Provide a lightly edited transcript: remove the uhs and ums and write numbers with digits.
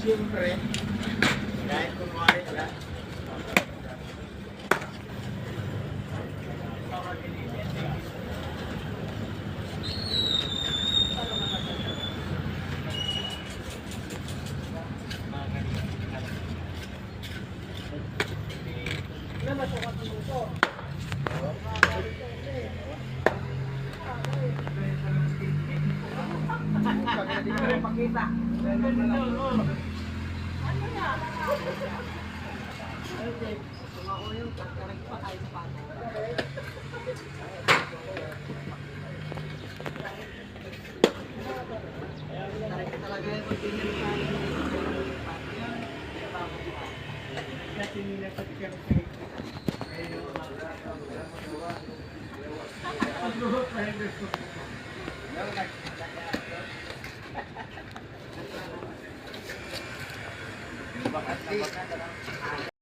Siyempre, kahit kumari ka, hindi ko rin makita. Ano na? Kung ako yung pagkarag pa tayo sa pato. Talaga yung continual tayo. Kasi nila pati kami kayo bakat na bakat.